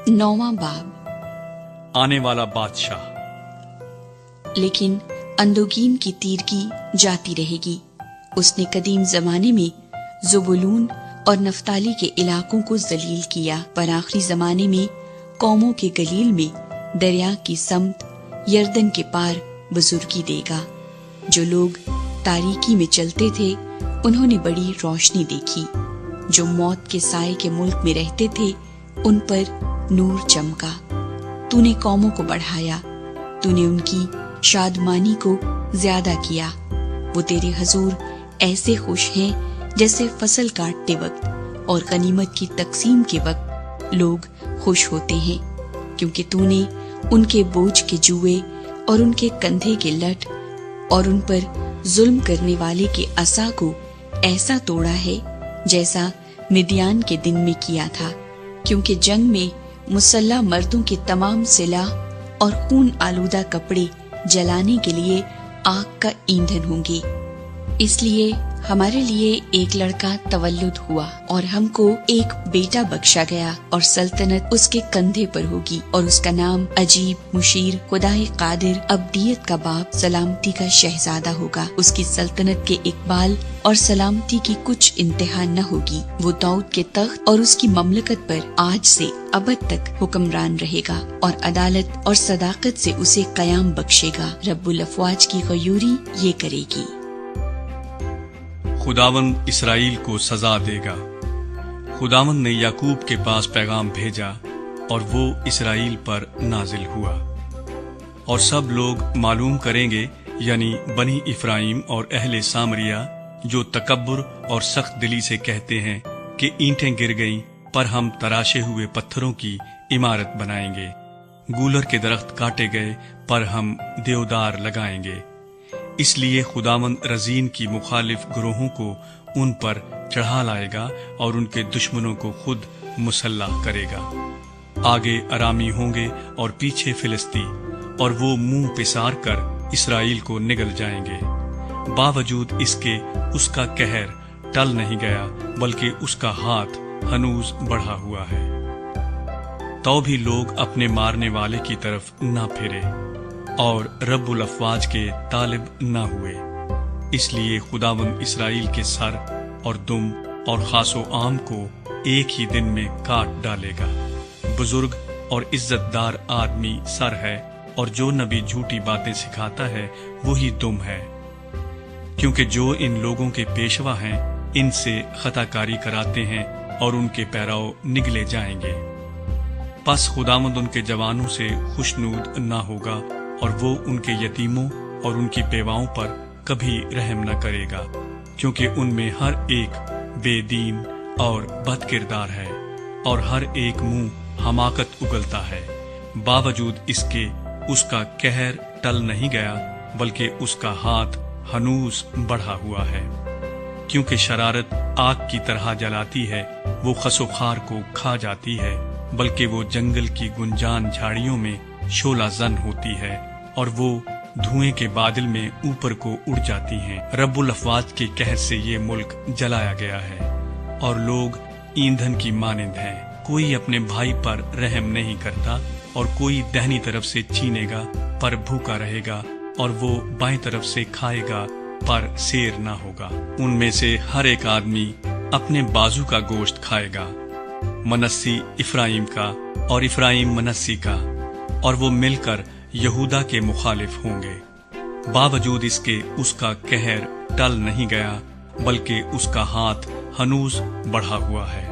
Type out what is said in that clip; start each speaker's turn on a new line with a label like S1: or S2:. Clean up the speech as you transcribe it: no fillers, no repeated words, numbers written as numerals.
S1: 9वां बाब।
S2: आने वाला बादशाह।
S1: लेकिन अंदोगीन की तीरगी जाती रहेगी। उसने कदीम जमाने में ज़ुबुलून और नफ्ताली के इलाकों को जलील किया, पर आखिरी जमाने में कौमों के गलील में दरिया की समत यर्दन के पार बुजुर्गी देगा। जो लोग तारीकी में चलते थे उन्होंने बड़ी रोशनी देखी। जो मौत के साए के मुल्क में रहते थे उन पर नूर चमका। तूने कौमों को बढ़ाया, तूने उनकी शादमानी को ज्यादा किया। वो तेरे हजूर ऐसे खुश हैं जैसे फसल काटते वक्त और गनीमत की तकसीम के वक्त लोग खुश होते हैं, क्योंकि तूने उनके बोझ के जुए और उनके कंधे के लठ और उन पर जुल्म करने वाले के असा को ऐसा तोड़ा है जैसा मिदियान के दिन में किया था। क्योंकि जंग में मुसल्ला मर्दों के तमाम सिलाह और खून आलूदा कपड़े जलाने के लिए आग का ईंधन होंगे। इसलिए हमारे लिए एक लड़का तवल्लुद हुआ और हमको एक बेटा बख्शा गया, और सल्तनत उसके कंधे पर होगी, और उसका नाम अजीब, मुशीर, खुदाए कादिर, अब्दियत का बाप, सलामती का शहजादा होगा। उसकी सल्तनत के इकबाल और सलामती की कुछ इंतहा न होगी। वो दाऊद के तख्त और उसकी ममलकत पर आज से अबद तक हुक्मरान रहेगा, और अदालत और सदाकत से उसे कयाम बख्शेगा। रब्बुल अफवाज की गयूरी ये करेगी।
S2: खुदावंद इसराइल को सजा देगा। खुदावंद ने याकूब के पास पैगाम भेजा और वो इसराइल पर नाजिल हुआ। और सब लोग मालूम करेंगे, यानी बनी इफ्राइम और अहले सामरिया, जो तकब्बुर और सख्त दिली से कहते हैं कि ईंटें गिर गईं, पर हम तराशे हुए पत्थरों की इमारत बनाएंगे। गूलर के दरख्त काटे गए, पर हम देवदार लगाएंगे। इसलिए खुदावंद रजीन की मुखालिफ गुरोहों को उन पर चढ़ा लाएगा और उनके दुश्मनों को खुद मुसल्लह करेगा। आगे अरामी होंगे और पीछे फिलिस्ती, और वो मुंह पिसार कर इसराइल को निगल जाएंगे। बावजूद इसके उसका कहर टल नहीं गया, बल्कि उसका हाथ हनूज बढ़ा हुआ है। तो भी लोग अपने मारने वाले की तरफ ना फिरे और रब्बुल अफवाज के तालिब न हुए। इसलिए खुदावंद इसराइल के सर और दुम और खासो आम को एक ही दिन में काट डालेगा। बुजुर्ग और इज्जतदार आदमी सर है, और जो नबी झूठी बातें सिखाता है वही दुम है। क्योंकि जो इन लोगों के पेशवा हैं इनसे खताकारी कराते हैं और उनके पैराव निगले जाएंगे। बस खुदावंद उनके जवानों से खुशनूद ना होगा, और वो उनके यतीमों और उनकी बेवाओं पर कभी रहम न करेगा, क्योंकि उनमें हर एक बेदीन और बदकिरदार है, और हर एक मुंह हमाकत उगलता है। बावजूद इसके उसका कहर टल नहीं गया, बल्कि उसका हाथ हनूस बढ़ा हुआ है। क्योंकि शरारत आग की तरह जलाती है, वो खसोखार को खा जाती है, बल्कि वो जंगल की गुंजान झाड़ियों में शोला जन होती है, और वो धुएं के बादल में ऊपर को उड़ जाती हैं। रब्बुल अफवाज के कहर से ये मुल्क जलाया गया है, और लोग ईंधन की मानिंद हैं। कोई अपने भाई पर रहम नहीं करता, और कोई दाहिनी तरफ से छीनेगा पर भूखा रहेगा, और वो बाएं तरफ से खाएगा पर शेर ना होगा। उनमें से हर एक आदमी अपने बाजू का गोश्त खाएगा, मनस्सी इफ्राइम का और इफ्राइम मनस्सी का, और वो मिलकर यहूदा के मुखालिफ होंगे। बावजूद इसके उसका कहर टल नहीं गया, बल्कि उसका हाथ हनूज बढ़ा हुआ है।